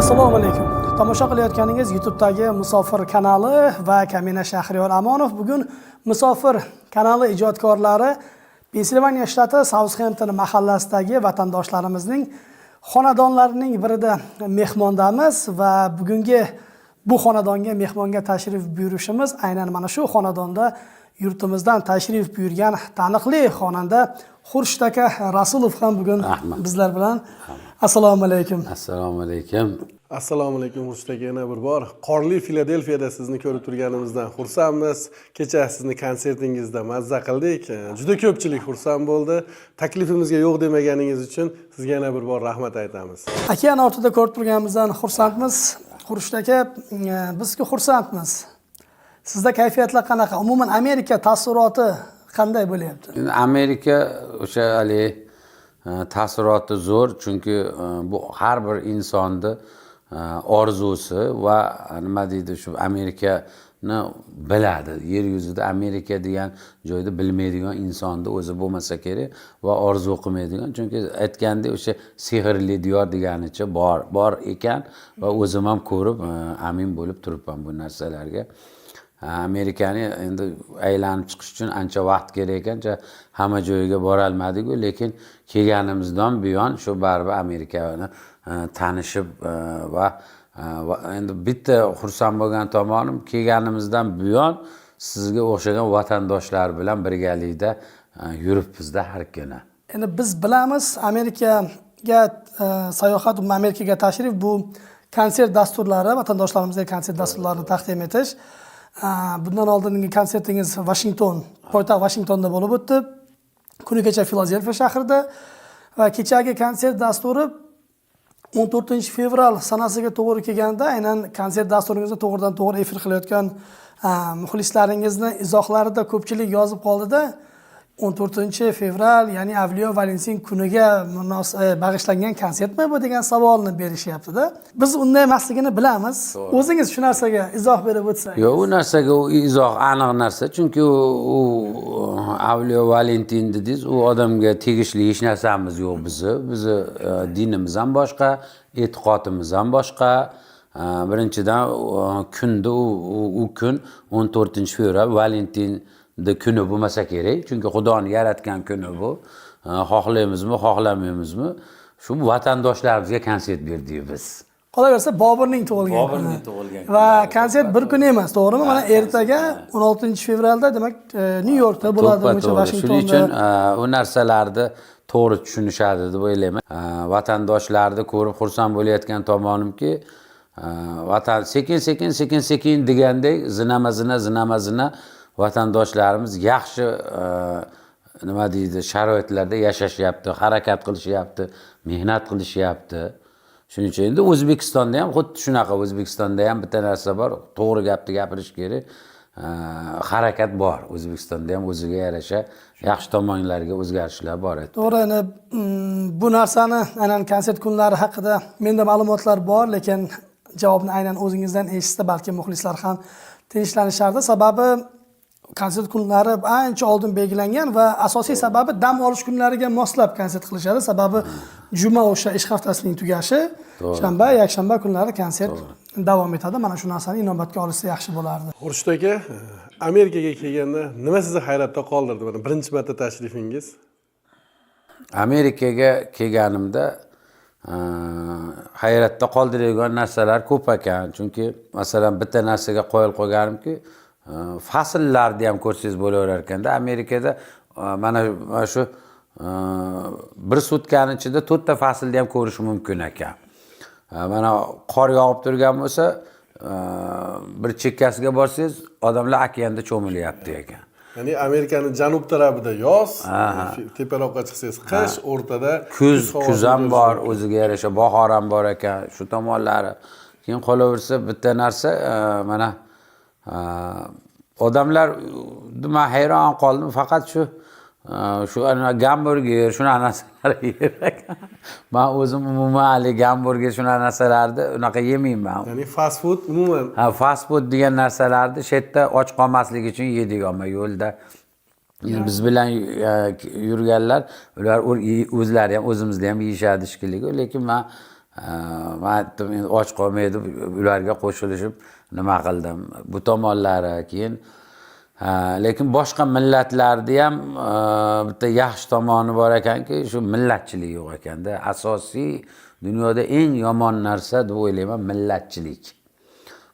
Assalomu alaykum. Tomosha qilayotganingiz YouTube'dagi Musofir kanali va Kamina Shahriyor Amonov. Bugun Musofir kanali ijodkorlari Pensilvaniya shtati Sauthampton mahallasidagi vatandoshlarimizning xonadonlarining birida mehmondamiz va bugungi bu xonadonga mehmonga tashrif buyurishimiz aynan mana shu xonadonda yurtimizdan tashrif buyurgan taniqli xonanda Xurshid aka Rasulov ham bugun bizlar bilan. Assalomu alaykum. Assalomu alaykum. Assalomu alaykum Xurshid aka, yana bir bor qorli Filadelfiyada sizni ko'rib turganimizdan xursandmiz. Kecha sizni konsertingizda mazza qildik. Juda ko'pchilik xursand bo'ldi. Taklifimizga yo'q demaganingiz uchun sizga yana bir bor rahmat aytamiz. Aka ortida ko'rib turganimizdan xursandmiz. Xurshid aka, biz-ku xursandmiz. Sizda kayfiyatlar qanaqa? Umuman Amerika taassuroti qanday bo'lyapti? Amerika o'sha hali taassuroti zo'r, chunki bu har bir insonni orzusi va nima deydi, shu Amerikani biladi. Yer yuzida Amerika degan joyda bilmaydigan insonni o'zi bo'lmasa kerak va orzu qilmaydigan. Chunki aytgandek o'sha sehrli diyor deganicha bor ekan va o'zim ham ko'rib amin bo'lib turibman bu narsalarga. Amerikani endi aylanib chiqish uchun ancha vaqt kerak ekancha hamma joyga bora olmadik-ku, lekin kelganimizdan buyon shu baribir Amerikani tanishib va endi bitta xursand bo'lgan tomonim, kelganimizdan buyon sizga o'xshagan vatandoshlar bilan birgalikda yuribmizda har kuni. Endi biz bilamiz, Amerikaga sayohat, Amerikaga tashrif bu konsert dasturlari, vatandoshlarimizga konsert dasturlarini taqdim etish. Bundan oldingi konsertingiz Washington, poytaxt Washingtonda bo'lib o'tdi. Kuni kecha Filadelfiya shahrida va kechagi konsert dasturi 14 fevral sanasiga to'g'ri kelganda, aynan konsert dasturingizni to'g'ridan to'g'ri efir qilayotgan muxlislaringizni izohlarida ko'pchilik yozib qoldida 14 fevral, ya'ni Avliyo Valentin kuniga bag'ishlangan konsertmi bu degan savolni berishyapti-da. Biz unday emasligini bilamiz. O'zingiz shu narsaga izoh berib o'tsangiz. Yo'q, u narsaga izoh aniq narsa, chunki u Avliyo Valentin dedingiz, u odamga tegishli hech narsamiz yo'q bizni. Bizni dinimiz ham boshqa, e'tiqodimiz ham boshqa. Birinchidan kunda u kun 14 fevral Valentin kuni bo'lmasa kerak, chunki Xudoning yaratgan kuni bu. Xohlaymizmi, xohlamaymizmi, shu vatandoshlarimizga konsert berdik biz. Qolaversa Boburning tug'ilgan kuni. Va konsert bir kun emas, to'g'rimi? Mana ertaga 16 fevralda, demak, Nyu-Yorkda bo'ladi, Washingtonda. Shuning uchun u narsalarni to'g'ri tushunishadi deb o'ylayman. Vatandoshlarni ko'rib xursand bo'layotgan tomonimki, vatan sekin degandek zinama vatandoshlarimiz yaxshi nima deydi, sharoitlarda yashashyapti, harakat qilishyapti, mehnat qilishyapti. Shuning uchun endi O'zbekistonda ham xuddi shunaqa, O'zbekistonda ham bitta narsa bor, to'g'ri gapni gapirish kerak. Harakat bor. O'zbekistonda ham o'ziga yarasha yaxshi tomonlarga o'zgarishlar bor edi. To'g'ri, endi bu narsani aynan konsert kunlari haqida menda ma'lumotlar bor, lekin javobni aynan o'zingizdan eshitsa balki muxlislar ham tinchlanishardi. Sababi konsert kunlari ancha oldin belgilangan va asosiy sababi dam olish kunlariga moslab konsert qilishadi. Sababi juma o'sha ish haftasining tugashi, shanba, yakshanba kunlari konsert davom etadi. Mana shu narsani inobatga olishsa yaxshi bo'lardi. Xurshid aka, Amerikaga kelganda nima sizni hayratda qoldirdi? Mana birinchi marta tashrifingiz. Amerikaga kelganimda hayratda qoldiradigan narsalar ko'p ekan. Chunki masalan bitta narsaga qo'yil qo'yganimki, fasllarni ham ko'rsangiz bo'laverar ekanda. Amerikada mana shu bir sutkani ichida 4 ta faslni ham ko'rish mumkin ekan. Mana qor yog'ib turgan bo'lsa, bir chekkasiga borsangiz, odamlar okeanda cho'milyapti ekan. Ya'ni Amerikaning janub tarafida yoz, teparoqqa chiqsangiz qish, o'rtada kuz ham bor, o'ziga yarasha bahor ham bor ekan, shu tomonlari. Keyin qolaversa bitta narsa, mana odamlar, men hayron qoldim, faqat shu gamburger, shunaqa narsalar yer ekan. Men o'zim umuman hali gamburger shunaqa narsalarni unaqa yemayman. Ya'ni fast food umuman. Fast food degan narsalarni shu yerda och qolmaslik uchun yedik, ammo yo'lda biz bilan yurganlar, ular o'zlari ham o'zimizda ham yeyishadi shekilli, lekin men man aytdim endi och qolmaydi, ularga qo'shilishib nima qildim. Bu tomonlari keyin lekin boshqa millatlarda ham bitta yaxshi tomoni bor ekanki, shu millatchilik yo'q ekanda. Asosiy dunyoda eng yomon narsa deb o'ylayman millatchilik.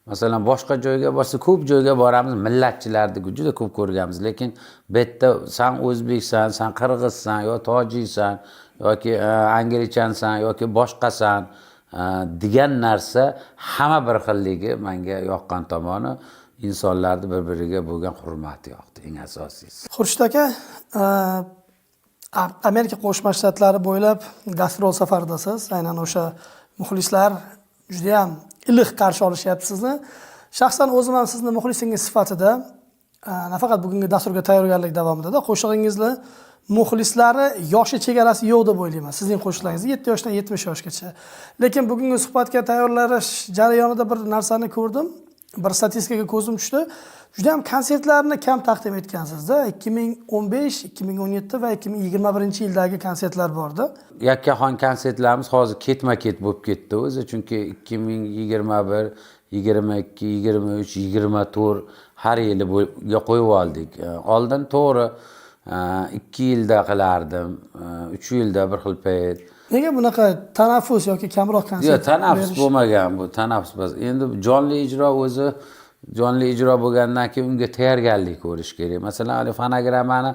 Masalan, boshqa joyga borsa, ko'p joyga boramiz, millatchilarni juda ko'p ko'rganmiz, lekin bu yerda sen o'zbeksan, sen qirg'izsan, yo tojiksan, yoki anglichansan, yoki boshqasan degan narsa hamma bir xilligi menga yoqqan tomoni insonlarni bir-biriga bo'lgan hurmati yoqdi, eng asosiysi. Xurshid aka, Amerika Qo'shma Shtatlari bo'ylab gastrol safardasiz. Aynan o'sha muxlislar juda ham iliq qarshi olishyapti sizni. Shaxsan o'zim ham sizni muxlisingiz sifatida nafaqat bugungi dasturga tayyorgarlik davomida qo'shig'ingizni muxlislari yoshi chegarasi yo'q deb o'ylayman. Sizning qo'shiqlaringiz 7 yoshdan 70 yoshgacha. Lekin bugungi suhbatga tayyorlanish jarayonida bir narsani ko'rdim. Bir statistikaga ko'zim tushdi. Juda ham konsertlarni kam taqdim etgansizda. 2015, 2017 va 2021-yildagi konsertlar bordi. Yakkaxon konsertlarimiz hozir ketma-ket bo'lib ketdi o'zi, chunki 2021, 22, 23, 24 har yili qo'yib oldik. Oldin to'g'ri 2 yilda qilardim, 3 yilda bir xil payt. Nega bunaqa tanaffus yoki kamroq konsert? Yo'q, tanaffus bo'lmagan bu, tanaffus bas. Endi jonli ijro o'zi jonli ijro bo'lgandan keyin unga tayyorgarlik ko'rish kerak. Masalan, hali fonogrammani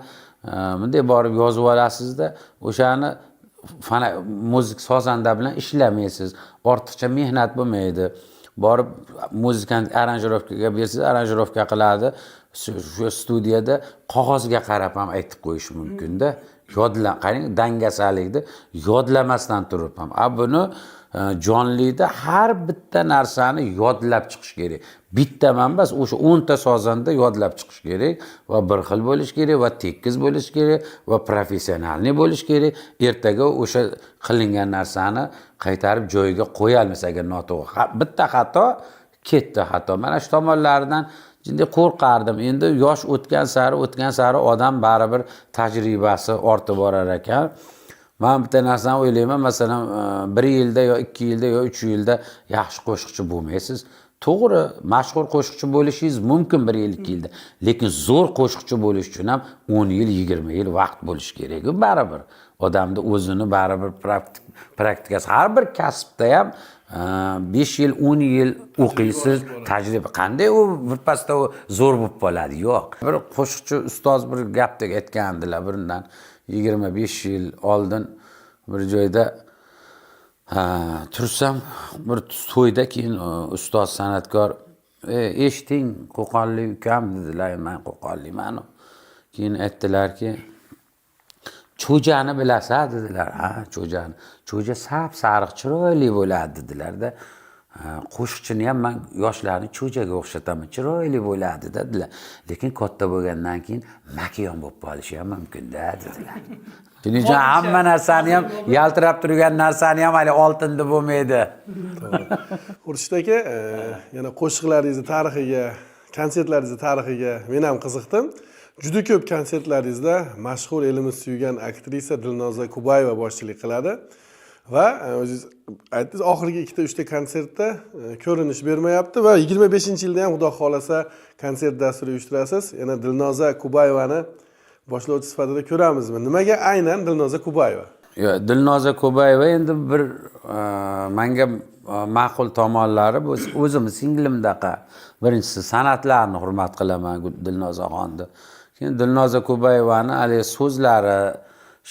bunday borib yozib olasizda, o'shani muzik sozanda bilan ishlamaysiz. Ortiqcha mehnat bo'lmaydi. Borib muzikant aranjirovkaga bersiz, aranjirovka qiladi. Shu studiyada qog'ozga qarab ham aytib qo'yish mumkin-da. Qarang, dangasalikni yodlamasdan turib ham. Buni jonlida har bitta narsani yodlab chiqish kerak. Bitta emas, o'sha 10 ta sozanda yodlab chiqish kerak va bir xil bo'lish kerak va tekis bo'lish kerak va professionalniy bo'lish kerak. Ertaga o'sha qilingan narsani qaytarib joyiga qo'yalmas agar noto'g'ri. Bitta xato ketdi xato. Mana shu tomonlaridan jinday qo'rqardim. Endi yosh o'tgan sari odam baribir tajribasi ortib borar ekan. Men bitta narsani o'ylayman, masalan, 1 yilda yo 2 yilda yo 3 yilda yaxshi qo'shiqchi bo'lmaysiz. To'g'ri, mashhur qo'shiqchi bo'lishingiz mumkin 1 yil, 2 yilda. Lekin zo'r qo'shiqchi bo'lish uchun ham 10 yil, 20 yil vaqt bo'lish kerak. Baribir odamni o'zini baribir praktikasi. Har bir kasbda ham 5 yil, 10 yil o'qiysiz, tajriba. Qanday u birpasda zo'r bo'lib qoladi? Yo'q. Bir qo'shiqchi ustoz bir gapdek aytgandilar bundan 25 yil oldin bir joyda tursam, bir to'yda keyin ustoz san'atkor eshiting, Qo'qonli ukam dedilar, men Qo'qonliman. Keyin aytdilarki, Cho'jani bilasiz dedilar. Ha, Cho'jani. Cho'ja sariq chiroyli bo'ladi dedilar-da. Qo'shiqchini ham men yoshlarni Cho'jaga o'xshataman, chiroyli bo'ladi dedilar. Lekin katta bo'lgandan keyin makiyon bo'lib qolishi ham mumkin-da dedilar. Shuning uchun hamma narsani ham yaltirab turgan narsani ham hali oltinda bo'lmaydi. Xurshid aka, yana qo'shiqlaringizni tarixiga, konsertlaringizni tarixiga men ham qiziqdim. Juda ko'p konsertlaringizda mashhur elimiz suygan aktrisa Dilnoza Kubayeva boshchilik qiladi va o'zingiz aytdingiz, oxirgi 2-3 ta konsertda ko'rinish bermayapti va 25-yilda ham xudo xolasa konsert dasturi uyushtirasiz. Yana Dilnoza Kubayevani boshlovchi sifatida ko'ramizmi? Nimaga aynan Dilnoza Kubayeva? Yo'q, Dilnoza Kubayeva endi bir menga ma'qul tomonlari bu o'zim singlimdaqa. Birinchisi san'atlarni hurmat qilaman Dilnozaxonni. Keyin Dilnoza Kubayevani hali so'zlari,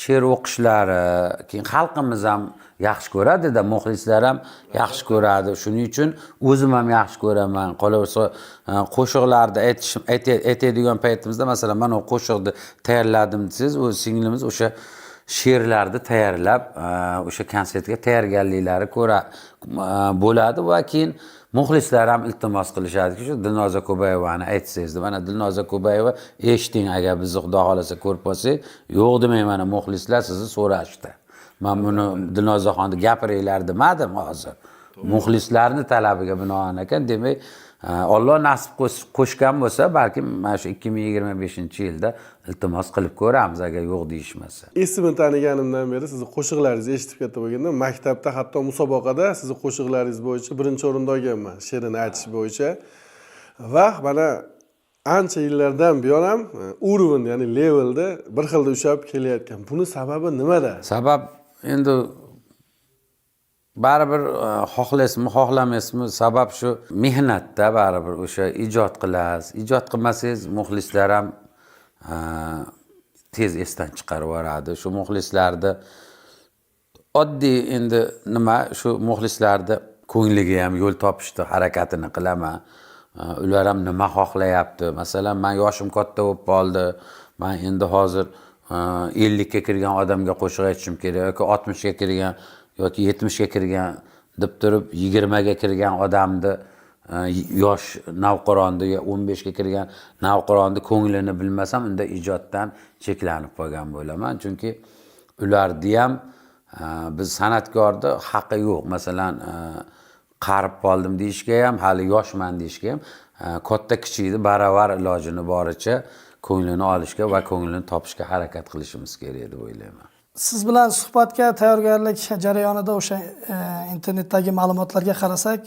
she'r o'qishlari, keyin xalqimiz ham yaxshi ko'radi-da, muxlislar ham yaxshi ko'radi. Shuning uchun o'zim ham yaxshi ko'raman. Qolaversa, qo'shiqlarda aytadigan paytimizda, masalan, men o qo'shiqni tayyorladim desiz, u singlimiz o'sha she'rlarni tayyorlab, o'sha konsertga tayyorgarliklari bo'ladi va keyin muxlislar ham iltimos qilishadiki, shu Dilnoza Kubayevani aytsangiz. Mana Dilnoza Kubayeva eshiting, agar bizni xudo xolasa ko'rib qolsak, yo'q demayman, mana muxlislar sizni so'rashdi. Men buni Dilnozaxonni gapiringlar demadim hozir. muxlislarni talabiga binoan ekan. Demak, Alloh nasib qo'shgan bo'lsa, balkim mana shu 2025-yilda iltimos qilib ko'ramiz agar yo'q deyishmasa. Esimni taniganimdan beri sizni qo'shiqlaringizni eshitib katta bo'lganda, maktabda hatto musobaqada sizni qo'shiqlaringiz bo'yicha birinchi o'rinda olganman, she'rini aytish bo'yicha. Va mana ancha yillardan buyon ham uровень, ya'ni levelda bir xilda ushlab kelayotgan. Buni sababi nimada? Sabab endi baribir xohlaysizmi, xohlamaysizmi, sabab shu mehnatda baribir o'sha ijod qilasiz. Ijod qilmasangiz muxlislar ham tez esdan chiqarib yuboradi. Shu muxlislarni oddiy endi nima, shu muxlislarni ko'ngliga ham yo'l topishni harakatini qilaman. Ular ham nima xohlayapti? Masalan, men yoshim katta bo'lib qoldi. Men endi hozir 50 ga kirgan odamga qo'shiq aytishim kerak yoki 60 ga kirgan yoki 70 ga kirgan deb turib 20 ga kirgan odamni yosh navqironni yo 15 ga kirgan navqironni ko'nglini bilmasam, unda ijoddan cheklanib qolgan bo'laman. Chunki ularni ham biz san'atkorda haqqi yo'q. Masalan, qarib qoldim deyishga ham, hali yoshman deyishga ham, katta kichikni baravar ilojini boricha ko'nglini olishga va ko'nglini topishga harakat qilishimiz kerak deb o'ylayman. Siz bilan suhbatga tayyorgarlik jarayonida o'sha internetdagi ma'lumotlarga qarasak,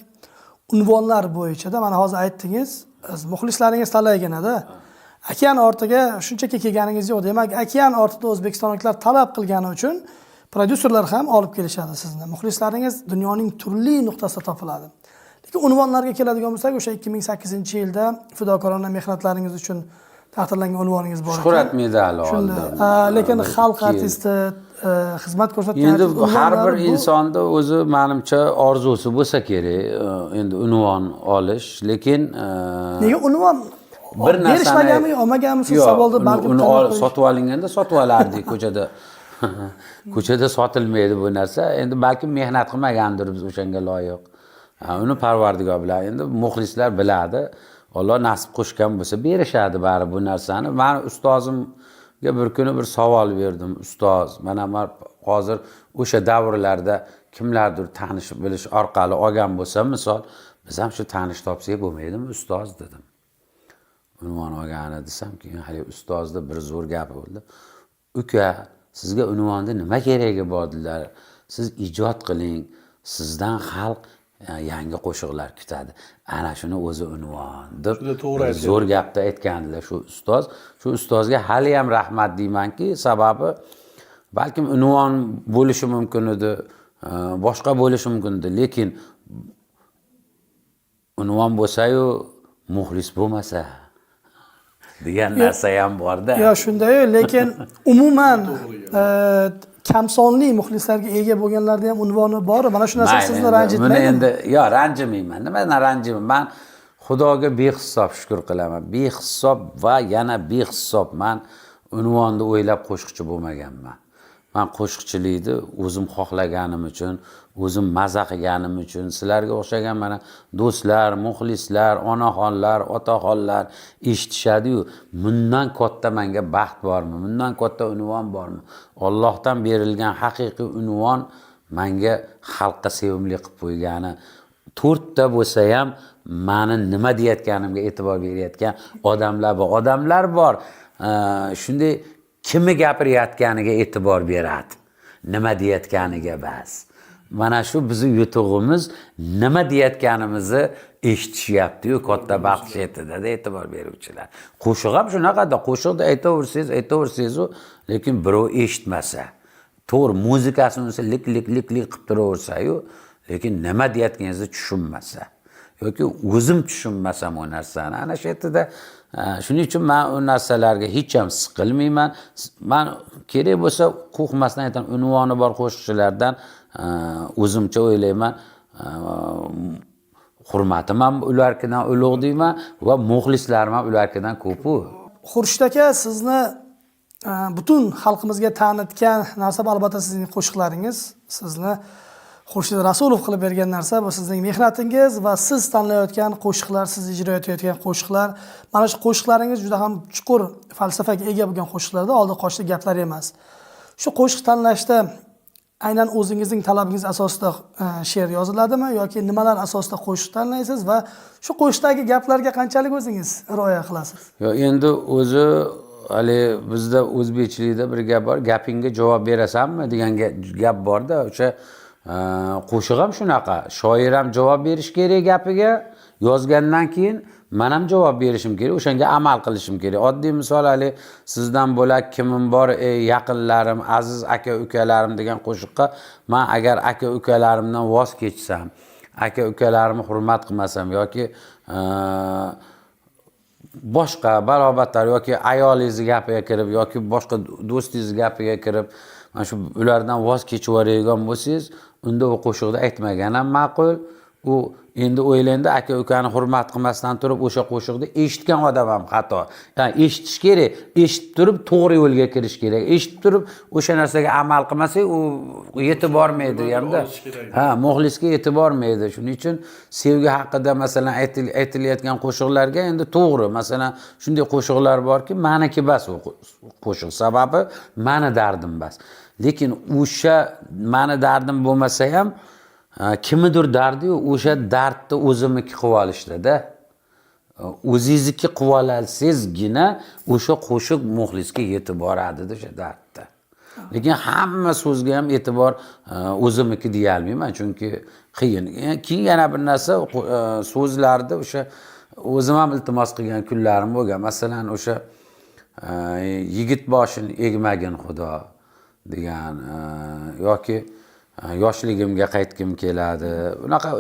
unvonlar bo'yicha-da mana hozir aytdingiz, muxlislaringiz talaygina-da. Okean ortiga shunchaki kelganingiz yo'q. Demak, okean ortida o'zbekistonliklar talab qilgani uchun prodyuserlar ham olib kelishadi sizni. Muxlislaringiz dunyoning turli nuqtasida topiladi. Lekin unvonlarga keladigan bo'lsak, o'sha 2008-yilda fidokorona mehnatlaringiz uchun taqdirlangan unvoningiz bor ekan. Shuhrat medali oldim. Lekin xalq artisti xizmat ko'rsatgan endi har bir insonda o'zi menimcha orzusi bo'lsa kerak, endi unvon olish, lekin nega unvon bir berishmaganmi, olmaganmi siz savolda balkim uni sotib olinganda sotib olardik ko'chada. Ko'chada sotilmaydi bu narsa. Endi balki mehnat qilmagandir biz o'shanga loyiq. Uni Parvardigor bilan endi muxlislar biladi. Alloh nasib qo'shgan bo'lsa berishadi bari bu narsani. Men ustozimga bir kuni bir savol berdim. Ustoz, mana men hozir o'sha davrlarda kimlardir tanishib bilish orqali olgan bo'lsa, misol, biz ham shu tanish topsak bo'lmaydimi, ustoz dedim. Unvon olgani desam, keyin hali ustozda bir zo'r gap bo'ldi. Uka, sizga unvonda nima keragi bor dedilar. Siz ijod qiling, sizdan xalq yangi qo'shiqlar kutadi. Ana shuni o'zi unvon deb zo'r gapda aytgandilar shu ustoz. Shu ustozga hali ham rahmat deymanki, sababi balkim unvon bo'lishi mumkin edi, boshqa bo'lishi mumkin edi, lekin unvon bo'lsa-yu muxlis bo'lmasa degan narsa ham bor-da. Yo, shunday, lekin umuman kamsonli muxlislarga ega bo'lganlarda ham unvoni bor. Mana shu narsa sizni ranjitmaydi. Buni endi yo ranjimayman. Nimadan ranjimayman? Men Xudoga behisob shukr qilaman. Behisob va yana behisob men unvonni o'ylab qo'shiqchi bo'lmaganman. Men qo'shiqchilikni o'zim xohlaganim uchun, o'zim maza qilganim uchun, sizlarga o'xshagan mana do'stlar, muxlislar, onaxonlar, otaxonlar eshitishadi-yu, bundan katta menga baxt bormi? Bundan katta unvon bormi? Allohdan berilgan haqiqiy unvon menga xalqqa sevimli qilib qo'ygani. 4 ta bo'lsa ham meni nima deyotganimga e'tibor berayotgan odamlar bor. Shunday kimi gapirayotganiga e'tibor beradi. Nima deyotganiga bas. Mana shu bizning yutug'imiz, nima deyotganimizni eshitishyapti-yu, katta baxt etida e'tibor beruvchilar. Qo'shiq ham shunaqada, qo'shiqni aytaversangiz, lekin birov eshitmasa, to'g'ri muzikasini unsa lik qilib turaversa-yu, lekin nima deyotganingizni tushunmasa yoki o'zim tushunmasam o narsani, ana shu yerda shuning uchun men u narsalarga hech ham siqilmayman. Men kerak bo'lsa qo'rqmasdan aytaman, unvoni bor qo'shiqchilardan o'zimcha o'ylayman, hurmatim ham ularkidan ulug' deyman va muxlislarim ham ularkidan ko'p-u. Xurshid aka, sizni butun xalqimizga tanitgan narsa albatta sizning qo'shiqlaringiz. Sizni Xurshid Rasulov qilib bergan narsa bu sizning mehnatingiz va siz tanlayotgan qo'shiqlar, siz ijro etayotgan qo'shiqlar. Mana shu qo'shiqlaringiz juda ham chuqur falsafaga ega bo'lgan qo'shiqlarda oldi qochdi gaplar emas. Shu qo'shiq tanlashda aynan o'zingizning talabingiz asosida she'r yoziladimi yoki nimalar asosida qo'shiq tanlaysiz va shu qo'shiqdagi gaplarga qanchalik o'zingiz rioya qilasiz? Yo, endi o'zi hali bizda o'zbekchilikda bir gap bor, gapingga javob berasanmi degan gap borda, o'sha qo'shiq ham shunaqa. Shoir ham javob berish kerak gapiga, yozgandan keyin men ham javob berishim kerak, o'shanga amal qilishim kerak. Oddiy misol, hali sizdan bo'lak kimim bor, ey yaqinlarim, aziz aka-ukalarim degan qo'shiqqa men agar aka-ukalarimdan voz kechsam, aka-ukalarimni hurmat qilmasam yoki boshqa barobatlar yoki ayolingiz gapiga kirib yoki boshqa do'stingiz gapiga kirib, mana shu ulardan voz kechib yuboradigan bo'lsangiz, unda u qo'shiqda aytmagan ham ma'qul. U endi o'ylangda aka-ukani hurmat qilmasdan turib o'sha qo'shiqni eshitgan odam ham xato. Ya'ni eshitish kerak, eshitib turib to'g'ri yo'lga kirish kerak. Eshitib turib o'sha narsaga amal qilmasak, u yetib bormaydi hamda. Ha, muxlisga yetib bormaydi. Shuning uchun sevgi haqida masalan aytilayotgan qo'shiqlarga endi to'g'ri, masalan, shunday qo'shiqlar borki, meniki bas u qo'shiq, sababi meni dardim bas. Lekin o'sha meni dardim bo'lmasa ham kimnidir dardi-yu, o'sha dardni o'zimniki qilib olishdi-da. O'zingizniki qilib olsangizgina o'sha qo'shiq muxlisga yetib boradi-da o'sha dardda. Lekin hamma so'zga ham e'tibor o'zimniki deya olmayman, chunki qiyin. Keyin yana bir narsa so'zlarda o'sha o'zim ham iltimos qilgan kunlarim bo'lgan. Masalan, o'sha yigit boshini egmagin xudo degan yoki yoshligimga qaytgim keladi. Bunaqa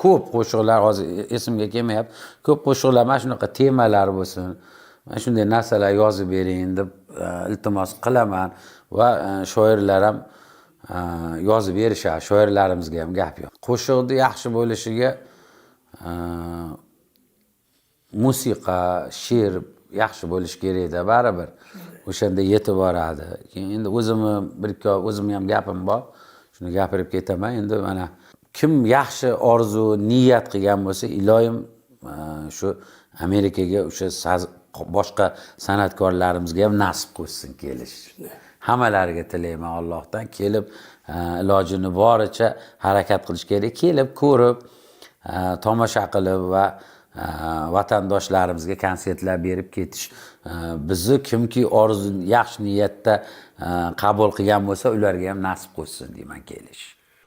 ko'p qo'shiqlar hozir esimga kelmayapti. Ko'p qo'shiqlar mana shunaqa temalar bo'lsin. Mana shunday narsalar yozib bering deb iltimos qilaman va shoirlar ham yozib berishadi. Shoirlarimizga ham gap yo'q. Qo'shiqni yaxshi bo'lishiga musiqa, she'r yaxshi bo'lish kerak-da baribir. O'shanda yetib boradi. Keyin endi o'zimni ham gapim bor. Shuni gapirib ketaman. Endi mana kim yaxshi orzu, niyat qilgan bo'lsa, iloyim shu Amerikaga o'sha boshqa san'atkorlarimizga ham nasib qilsin kelish. Hammalariga tilayman Allohdan kelib ilojini boricha harakat qilish kerak. Kelib ko'rib, tomosha qilib va vatandoshlarimizga konsertlar berib ketish. Bizni kimki orzu, yaxshi niyatda qabul qilgan bo'lsa, ularga ham nasib qilsin deyman kelish.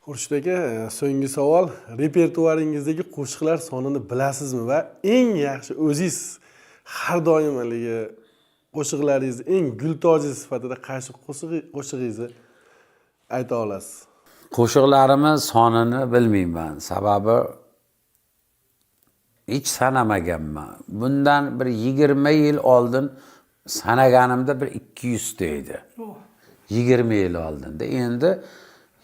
Xurshid aka, so'nggi savol, repertuaringizdagi qo'shiqlar sonini bilasizmi va eng yaxshi o'zingiz har doim haligi qo'shiqlaringizni eng gultoji sifatida qaysi qo'shig'ingizni ayta olasiz? Qo'shiqlarimiz sonini bilmayman, sababi hech sanamaganman. Bundan bir 20 yil oldin sanaganimda bir 200 ta edi. 20 yil oldinda. Endi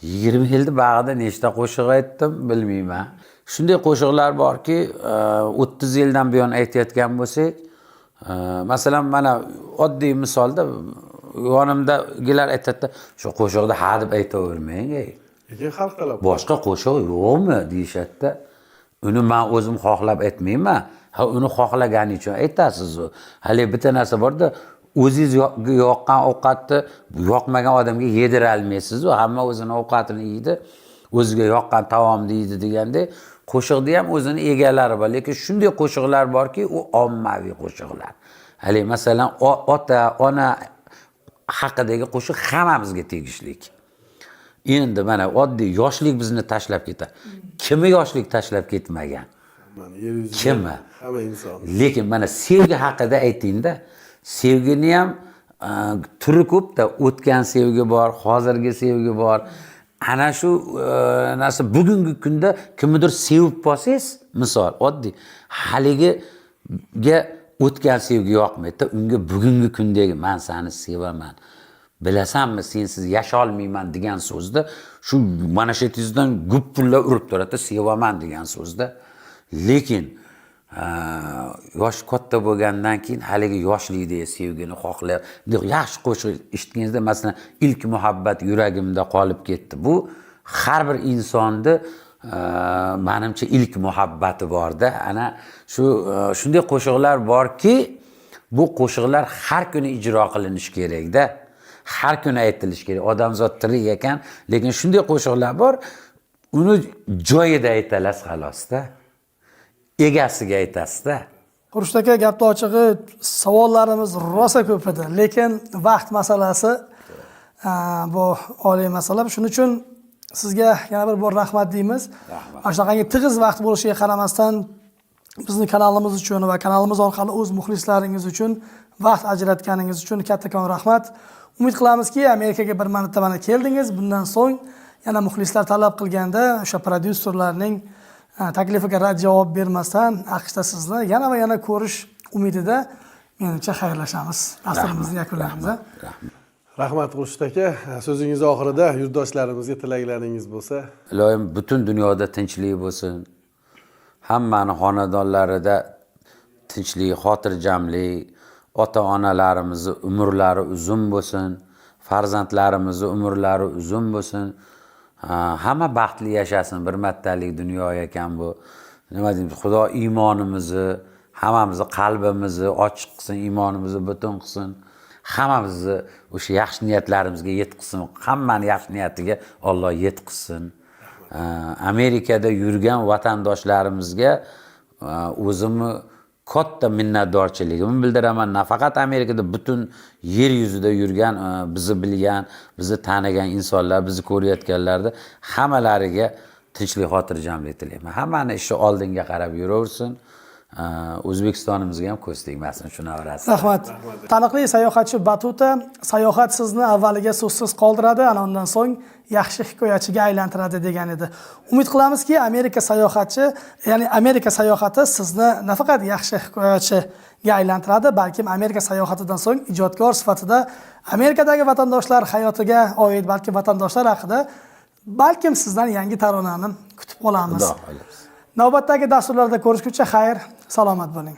20 yilda bag'ida nechta qo'shiq aytdim bilmayman. Shunday qo'shiqlar borki, 30 yildan buyon aytayotgan bo'lsak, masalan mana oddiy misolda yonimdagilar aytadi, shu qo'shiqni ha deb aytavermang. Lekin xalq talab. Boshqa qo'shiq yo'qmi deyishadi. Uni men o'zim xohlab aytmayman. Ha, uni xohlagan uchun aytasiz. Hali bitta narsa borda, o'zingizga yoqqan ovqatni yoqmagan odamga yedira olmaysiz. Hamma o'zining ovqatini yeydi, o'ziga yoqqan taomni yeydi deganda, qo'shiqda ham o'zining egalari bor. Lekin shunday qo'shiqlar borki, u ommaviy qo'shiqlar. Hali masalan, ota, ona haqidagi qo'shiq hammamizga tegishli. Endi mana oddiy yoshlik bizni tashlab ketadi. Kimi yoshlik tashlab ketmagan? Kimi? Hamma inson. Lekin mana sevgi haqida aytingda, sevgini ham turi ko'pda, o'tgan sevgi bor, hozirgi sevgi bor. Ana shu narsa bugungi kunda kimnidir sevib qolsangiz, misol oddiy, haligiga o'tgan sevgi yoqmaydi, unga bugungi kundagi men seni sevaman. Bilasanmi, sensiz yasha olmayman degan so'zda shu mana shu tizdan guppulla urib turadi, sevaman degan so'zda. Lekin yosh katta bo'lgandan keyin haligi yoshlikdagi sevgini xohlayap, yaxshi qo'shiq eshitganingizda masalan ilk muhabbat yuragimda qolib ketdi. Bu har bir insonni menimcha ilk muhabbati borda. Ana shunday qo'shiqlar borki, bu qo'shiqlar har kuni ijro qilinish kerak-da. har kuni aytilishi kerak. Odamzod tirik ekan, lekin shunday qo'shiqlar bor, uni joyida aytasiz xalosda. Egasiga aytasizda. Xurshid aka, gapni ochig'i savollarimiz rosa ko'p edi, lekin vaqt masalasi bu oliy masala. Shuning uchun sizga yana bir bor rahmat deymiz. Mana shunaqangi tig'iz vaqt bo'lishiga qaramasdan bizni kanalimiz uchun va kanalimiz orqali o'z muxlislaringiz uchun vaqt ajratganingiz uchun kattakon rahmat. Umid qilamizki, Amerikaga bir marta mana keldingiz. Bundan so'ng yana muxlislar talab qilganda o'sha prodyuserlarning taklifiga rad javob bermasdan AQShda sizni yana va yana ko'rish umidida menimcha xayrlashamiz. Dasturimizni yakunlaymiz. Rahmat Xurshid aka. So'zingiz oxirida yurtdoshlarimizga tilaklaringiz bo'lsa. Iloyim butun dunyoda tinchlik bo'lsin. Hammani xonadonlarida tinchlik, xotirjamlik, ota-onalarimizni umrlari uzun bo'lsin, farzandlarimizni umrlari uzun bo'lsin. Hamma baxtli yashasin. Bir martalik dunyo ekan bu. Nima deymiz? Xudo iymonimizni, hammamizni qalbimizni ochiq qilsin, iymonimizni butun qilsin. Hammamizni o'sha yaxshi niyatlarimizga yetkazsin. Hammani yaxshi niyatiga Alloh yetkazsin. Amerikada yurgan vatandoshlarimizga o'zimni katta minnatdorchiligimni bildiraman. Nafaqat Amerikada, butun yer yuzida yurgan, bizni bilgan, bizni tanigan insonlar, bizni ko'rayotganlarda hammalariga tinchlik, xotirjamlik tilayman. Hammani ishi oldinga qarab yuraversin. O'zbekistonimizga ham ko'z tegmasin, shunaverasiz. Rahmat. Taniqli sayohatchi Batuta sayohat sizni avvaliga so'zsiz qoldiradi, ana undan so'ng yaxshi hikoyachiga aylantiradi degan edi. Umid qilamizki, Amerika sayohati sizni nafaqat yaxshi hikoyachiga aylantiradi, balkim Amerika sayohatidan so'ng ijodkor sifatida Amerikadagi vatandoshlar hayotiga oid, balki vatandoshlar haqida balkim sizdan yangi taronani kutib qolamiz. Navbatdagi dasturlarda ko'rishguncha xayr, salomat bo'ling.